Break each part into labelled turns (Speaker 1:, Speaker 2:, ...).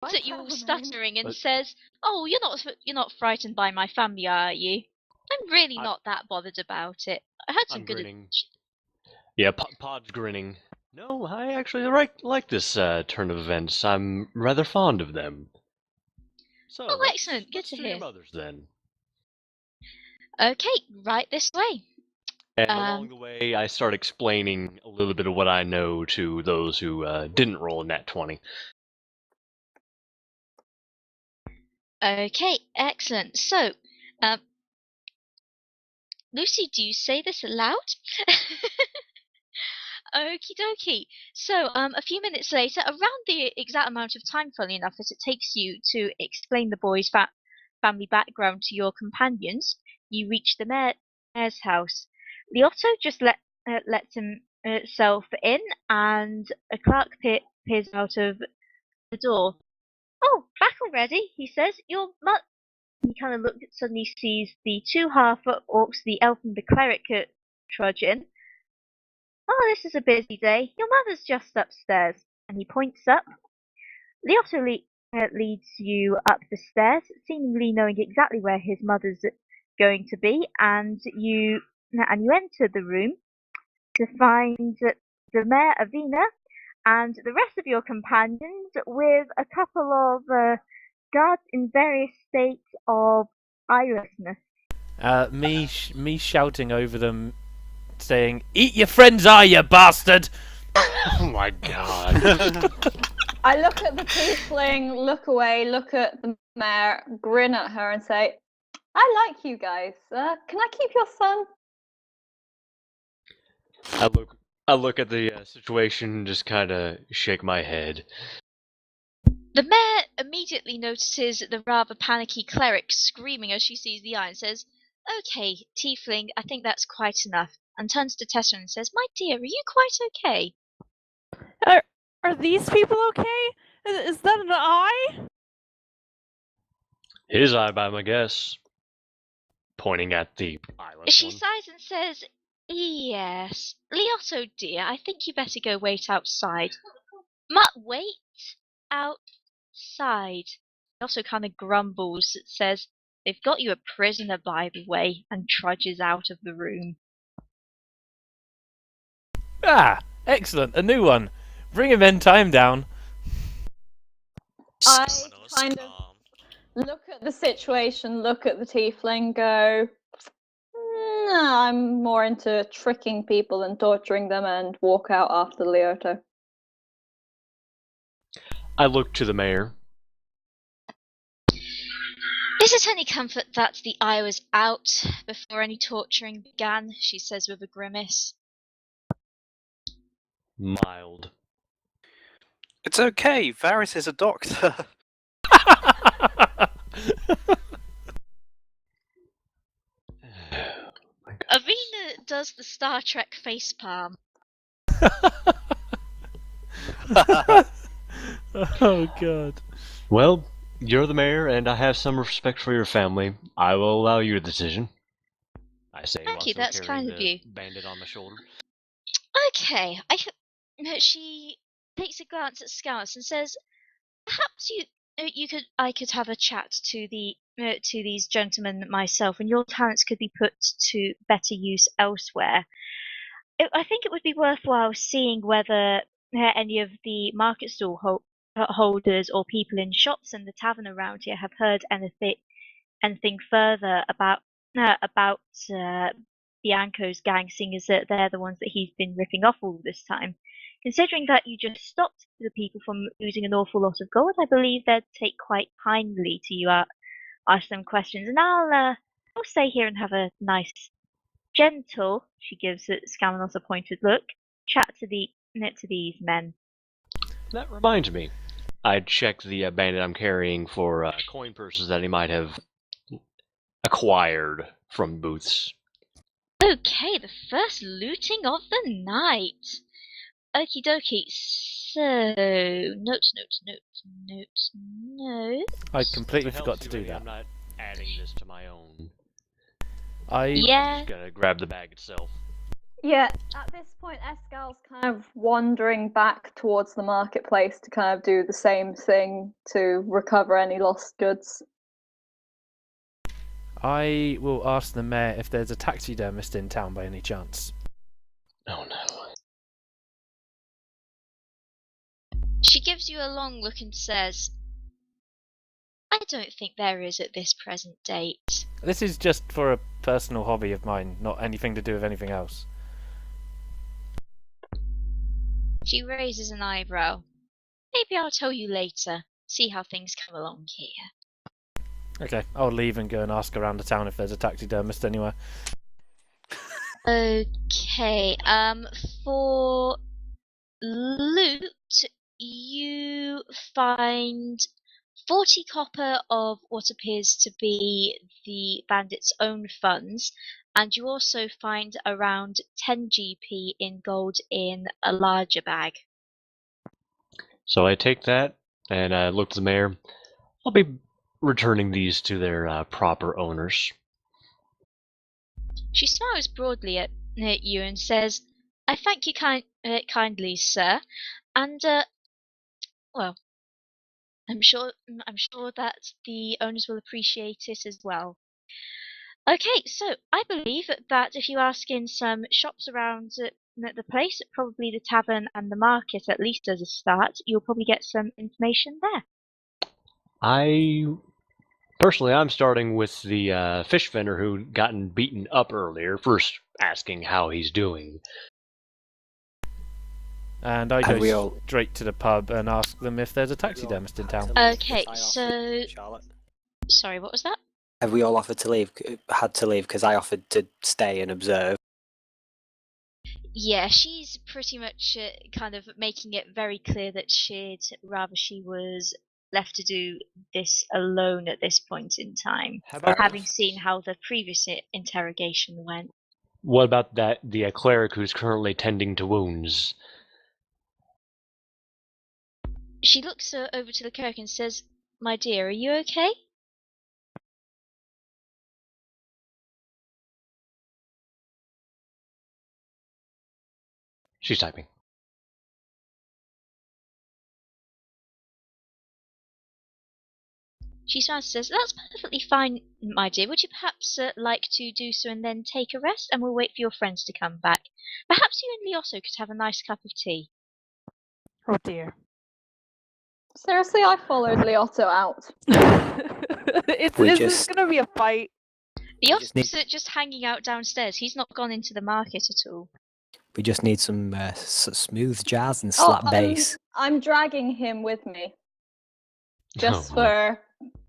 Speaker 1: looks at you all
Speaker 2: What's
Speaker 1: stuttering and
Speaker 3: But-
Speaker 1: says, "Oh, you're not frightened by my family, are you? I'm really
Speaker 3: I-
Speaker 1: not that bothered about it. I heard some
Speaker 3: I'm
Speaker 1: good."
Speaker 3: grinning. Yeah, Pod's grinning. No, I actually like this turn of events. I'm rather fond of them. So,
Speaker 1: Oh, excellent. Good
Speaker 3: let's
Speaker 1: to
Speaker 3: do your
Speaker 1: hear.
Speaker 3: mothers then.
Speaker 1: Okay, right this way.
Speaker 3: And along the way, I start explaining a little bit of what I know to those who didn't roll a nat 20.
Speaker 1: Okay, excellent. So, um, Lucy, do you say this aloud? Okie dokie. So, a few minutes later, around the exact amount of time, funnily enough, as it takes you to explain the boy's family background to your companions, you reach the mayor's house. Liotto just lets himself in, and a clerk peers out of the door. "Oh, back already?" he says. "Your mother." He kind of suddenly sees the two half orcs, the elf and the cleric, trudge in. "Oh, this is a busy day. Your mother's just upstairs." And he points up. Liotto leads you up the stairs, seemingly knowing exactly where his mother's going to be, and you enter the room to find the Mayor Avina and the rest of your companions with a couple of guards in various states of eyelessness.
Speaker 4: Me shouting over them, saying, "Eat your friend's eye, you bastard!"
Speaker 3: Oh my god.
Speaker 2: I look at the tiefling, look away, look at the mayor, grin at her, and say, "I like you guys. Can I keep your son?"
Speaker 3: I look at the situation and just kind of shake my head.
Speaker 1: The mayor immediately notices the rather panicky cleric screaming as she sees the eye and says, "Okay, tiefling, I think that's quite enough," and turns to Tessa and says, "My dear, are you quite okay?"
Speaker 5: Are these people okay? Is that an eye?
Speaker 3: His eye by my guess. Pointing at the eyeless
Speaker 1: She
Speaker 3: one.
Speaker 1: sighs and says, "Yes. Liotto, dear, I think you better go wait outside." Wait outside. He also kind of grumbles, says, "They've got you a prisoner, by the way," and trudges out of the room.
Speaker 4: Ah, excellent, a new one. Bring him in, time down.
Speaker 2: I kind of look at the situation, look at the tiefling, go, "Nah, I'm more into tricking people and torturing them," and walk out after Liotto.
Speaker 3: I look to the mayor.
Speaker 1: "Is it any comfort that the eye was out before any torturing began?" she says with a grimace.
Speaker 3: Mild.
Speaker 6: It's okay, Varys is a doctor.
Speaker 1: Avina does the Star Trek facepalm.
Speaker 4: Oh god.
Speaker 3: Well, you're the mayor, and I have some respect for your family. I will allow your decision. I say,
Speaker 1: Thank
Speaker 3: while
Speaker 1: you,
Speaker 3: still
Speaker 1: that's
Speaker 3: carrying
Speaker 1: kind of
Speaker 3: the
Speaker 1: you.
Speaker 3: bandit on my shoulder.
Speaker 1: Okay, she takes a glance at Scouse and says, "Perhaps I could have a chat to these gentlemen myself, and your talents could be put to better use elsewhere. I think it would be worthwhile seeing whether any of the market stall holders or people in shops and the tavern around here have heard anything further about Bianco's gang, seeing as that they're the ones that he's been ripping off all this time. Considering that you just stopped the people from losing an awful lot of gold, I believe they'd take quite kindly to you ask them questions, and I'll stay here and have a nice, gentle," she gives Scamanos a pointed look, "chat to these men."
Speaker 3: That reminds me. I check the bandit I'm carrying for coin purses that he might have acquired from booths.
Speaker 1: Okay, the first looting of the night. Okie dokie. So, notes.
Speaker 4: I completely
Speaker 3: If it
Speaker 4: forgot
Speaker 3: helps
Speaker 4: to
Speaker 3: you
Speaker 4: do
Speaker 3: any,
Speaker 4: that.
Speaker 3: I'm not adding this to my own.
Speaker 4: I
Speaker 1: Yeah.
Speaker 3: I'm just gonna grab the bag itself.
Speaker 2: Yeah, at this point, Escal's kind of wandering back towards the marketplace to kind of do the same thing to recover any lost goods.
Speaker 4: I will ask the mayor if there's a taxidermist in town by any chance.
Speaker 3: Oh no.
Speaker 1: She gives you a long look and says, I don't think there is at this present date.
Speaker 4: This is just for a personal hobby of mine, not anything to do with anything else.
Speaker 1: She raises an eyebrow. Maybe I'll tell you later. See how things come along here.
Speaker 4: Okay, I'll leave and go and ask around the town if there's a taxidermist anywhere.
Speaker 1: Okay, for loot, you find 40 copper of what appears to be the bandits' own funds, and you also find around 10 GP in gold in a larger bag.
Speaker 3: So I take that and I look to the mayor. I'll be returning these to their proper owners.
Speaker 1: She smiles broadly at you and says, I thank you kindly, sir, and, well, I'm sure that the owners will appreciate it as well. Okay, so I believe that if you ask in some shops around the place, probably the tavern and the market at least as a start, you'll probably get some information there.
Speaker 3: Personally, I'm starting with the fish vendor who gotten beaten up earlier, first asking how he's doing.
Speaker 4: And I go straight to the pub and ask them if there's a taxidermist in town.
Speaker 1: Okay, so...
Speaker 6: Charlotte.
Speaker 1: Sorry, what was that?
Speaker 6: Have we all had to leave because I offered to stay and observe?
Speaker 1: Yeah, she's pretty much kind of making it very clear that she'd rather she was left to do this alone at this point in time, having seen how the previous interrogation went.
Speaker 3: What about the cleric who's currently tending to wounds?
Speaker 1: She looks over to the cleric and says, My dear, are you okay?
Speaker 3: She's typing.
Speaker 1: She smiles and says, That's perfectly fine, my dear. Would you perhaps like to do so and then take a rest, and we'll wait for your friends to come back? Perhaps you and Leosso could have a nice cup of tea.
Speaker 5: Oh dear.
Speaker 2: Seriously, I followed Liotto out.
Speaker 5: Is this gonna be a fight?
Speaker 1: The officer just hanging out downstairs. He's not gone into the market at all.
Speaker 6: We just need some smooth jazz and slap bass.
Speaker 2: I'm dragging him with me. Just for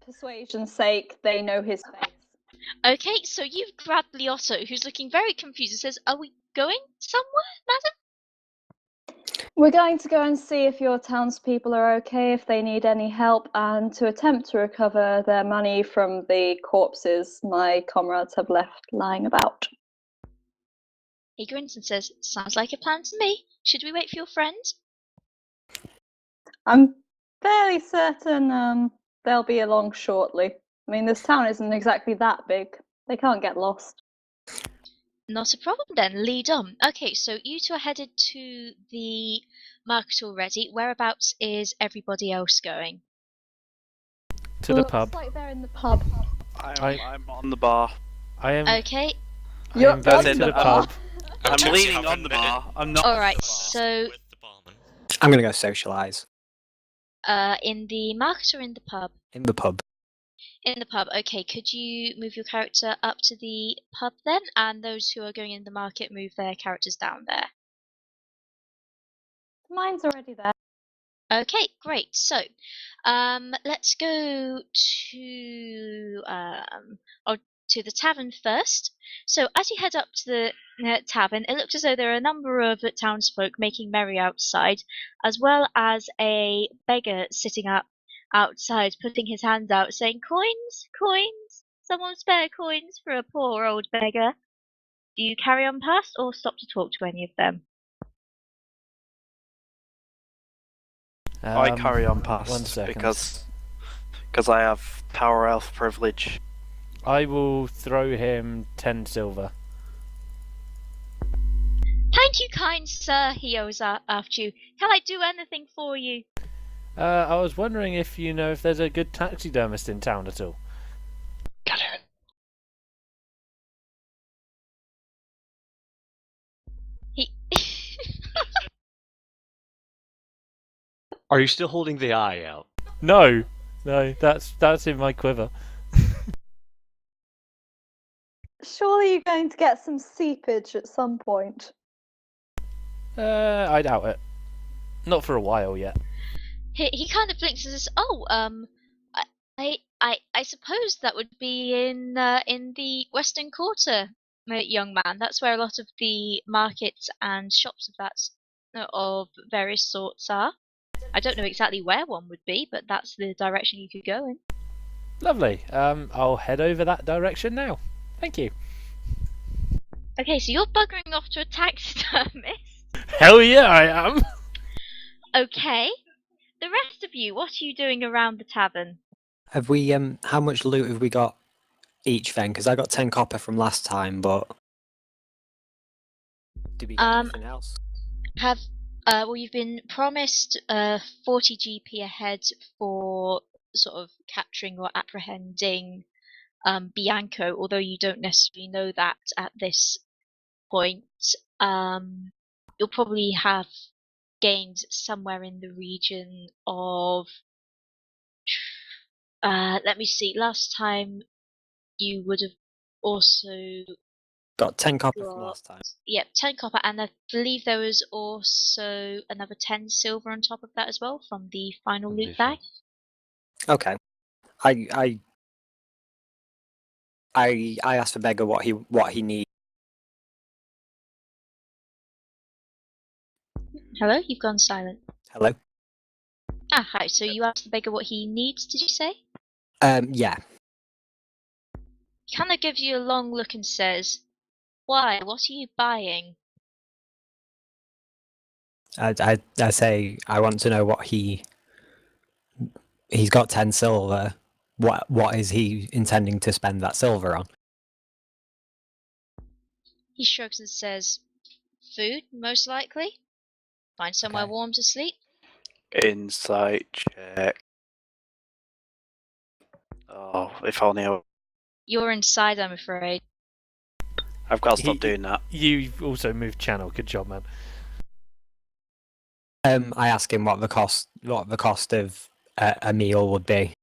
Speaker 2: persuasion's sake, they know his face.
Speaker 1: Okay, so you've grabbed Liotto, who's looking very confused, and says, Are we going somewhere, madam?
Speaker 2: We're going to go and see if your townspeople are okay, if they need any help, and to attempt to recover their money from the corpses my comrades have left lying about.
Speaker 1: He grins and says, Sounds like a plan to me. Should we wait for your friends?
Speaker 2: I'm fairly certain they'll be along shortly. I mean, this town isn't exactly that big. They can't get lost.
Speaker 1: Not a problem then, lead on. Okay, so you two are headed to the market already. Whereabouts is everybody else going?
Speaker 4: To the pub.
Speaker 2: Looks like they're in the pub.
Speaker 6: I'm on the bar.
Speaker 4: I am.
Speaker 1: Okay.
Speaker 2: You're
Speaker 4: I'm going to the pub.
Speaker 6: I'm leaning on the bar. I'm not.
Speaker 1: Alright, so
Speaker 6: I'm gonna go socialise.
Speaker 1: in the market or in the pub?
Speaker 6: In the pub.
Speaker 1: In the pub, okay. Could you move your character up to the pub then? And those who are going in the market move their characters down there.
Speaker 2: Mine's already there.
Speaker 1: Okay, great. So, let's go to the tavern first. So, as you head up to the tavern, it looks as though there are a number of townsfolk making merry outside, as well as a beggar sitting up outside, putting his hands out, saying, "Coins, coins! Someone spare coins for a poor old beggar." Do you carry on past or stop to talk to any of them?
Speaker 6: I carry on
Speaker 4: 1
Speaker 6: past
Speaker 4: second.
Speaker 6: because I have power elf privilege.
Speaker 4: I will throw him 10 silver.
Speaker 1: Thank you, kind sir, he yells after you. Can I do anything for you?
Speaker 4: I was wondering if you know if there's a good taxidermist in town at all.
Speaker 3: God damn it.
Speaker 1: He.
Speaker 3: Are you still holding the eye out?
Speaker 4: No, that's in my quiver.
Speaker 2: Surely you're going to get some seepage at some point.
Speaker 4: I doubt it. Not for a while yet.
Speaker 1: He kind of blinks and says, "Oh, I suppose that would be in the Western Quarter, young man. That's where a lot of the markets and shops of various sorts are. I don't know exactly where one would be, but that's the direction you could go in."
Speaker 4: Lovely. I'll head over that direction now. Thank you.
Speaker 1: Okay, so you're buggering off to a taxidermist.
Speaker 4: Hell yeah, I am.
Speaker 1: Okay. The rest of you, what are you doing around the tavern?
Speaker 6: Have we? How much loot have we got each then? Because I got 10 copper from last time, but did we get anything else?
Speaker 1: Well, you've been promised 40 GP ahead for sort of capturing or apprehending Bianco, although you don't necessarily know that at this point. You'll probably have gained somewhere in the region of let me see, last time you would have also
Speaker 6: Got 10 copper from last time.
Speaker 1: Yep, 10 copper, and I believe there was also another 10 silver on top of that as well from the final loot bag.
Speaker 6: Okay. I asked the beggar what he needs.
Speaker 1: Hello, you've gone silent.
Speaker 6: Hello.
Speaker 1: Ah, hi. So you asked the beggar what he needs, did you say?
Speaker 6: Yeah.
Speaker 1: He kind of gives you a long look and says, "Why? What are you buying?"
Speaker 6: I say I want to know what he's got 10 silver. What is he intending to spend that silver on?
Speaker 1: He shrugs and says, "Food, most likely. Find somewhere
Speaker 6: Okay.
Speaker 1: warm to sleep."
Speaker 7: Insight check. Oh, if only
Speaker 1: You're inside, I'm afraid.
Speaker 7: I've got to stop doing that.
Speaker 4: You also moved channel. Good job, man.
Speaker 6: I ask him what the cost of a meal would be.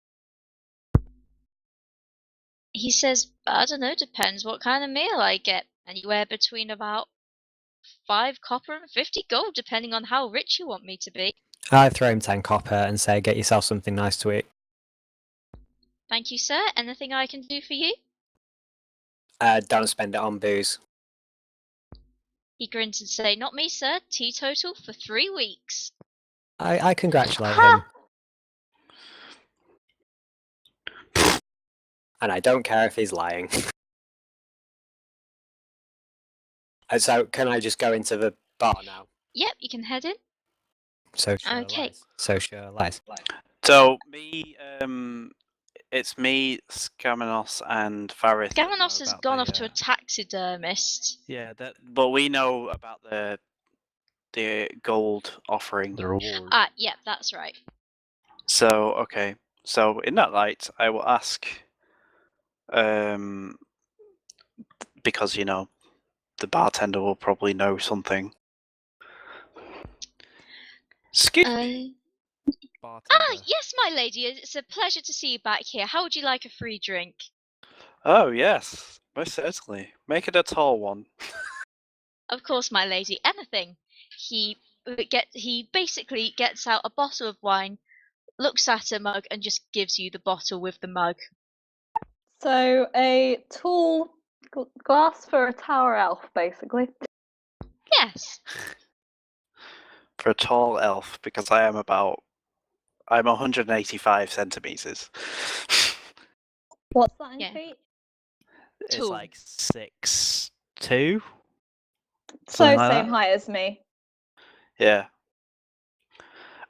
Speaker 1: He says, "I don't know, depends what kind of meal I get. Anywhere between about 5 copper and 50 gold, depending on how rich you want me to be."
Speaker 6: I throw him 10 copper and say, get yourself something nice to eat.
Speaker 1: Thank you, sir. Anything I can do for you?
Speaker 6: Don't spend it on booze.
Speaker 1: He grins and says, "Not me, sir. Teetotal for 3 weeks."
Speaker 6: I congratulate him. And I don't care if he's lying. So can I just go into the bar now?
Speaker 1: Yep, you can head in.
Speaker 6: So sure
Speaker 1: Okay.
Speaker 6: lies. So sure lies.
Speaker 7: So it's me, Skamenos, and Varys. that know
Speaker 1: Gamanos has
Speaker 7: about
Speaker 1: gone
Speaker 7: the,
Speaker 1: off to a taxidermist.
Speaker 7: Yeah, but we know about the gold offering.
Speaker 3: The reward.
Speaker 1: Ah, yep, that's right.
Speaker 7: So okay. So in that light, I will ask, because the bartender will probably know something. Excuse me.
Speaker 1: Ah, yes, my lady. It's a pleasure to see you back here. How would you like a free drink?
Speaker 7: Oh yes, most certainly. Make it a tall one.
Speaker 1: Of course, my lady. Anything. He basically gets out a bottle of wine, looks at a mug, and just gives you the bottle with the mug.
Speaker 2: So a tall glass for a tower elf, basically.
Speaker 1: Yes.
Speaker 7: For a tall elf, because I'm 185 centimeters.
Speaker 2: What's that in
Speaker 1: Yeah.
Speaker 2: feet?
Speaker 7: It's
Speaker 1: Tall.
Speaker 7: like 6'2".
Speaker 2: So
Speaker 7: Something like
Speaker 2: same
Speaker 7: that.
Speaker 2: height as me.
Speaker 7: Yeah.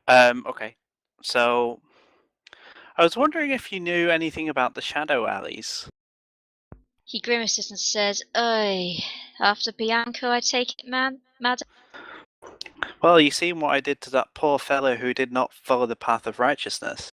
Speaker 7: Okay. So I was wondering if you knew anything about the shadow alleys.
Speaker 1: He grimaces and says, "Oi, after Bianco, I take it, madam?"
Speaker 7: Well, you seen what I did to that poor fellow who did not follow the path of righteousness.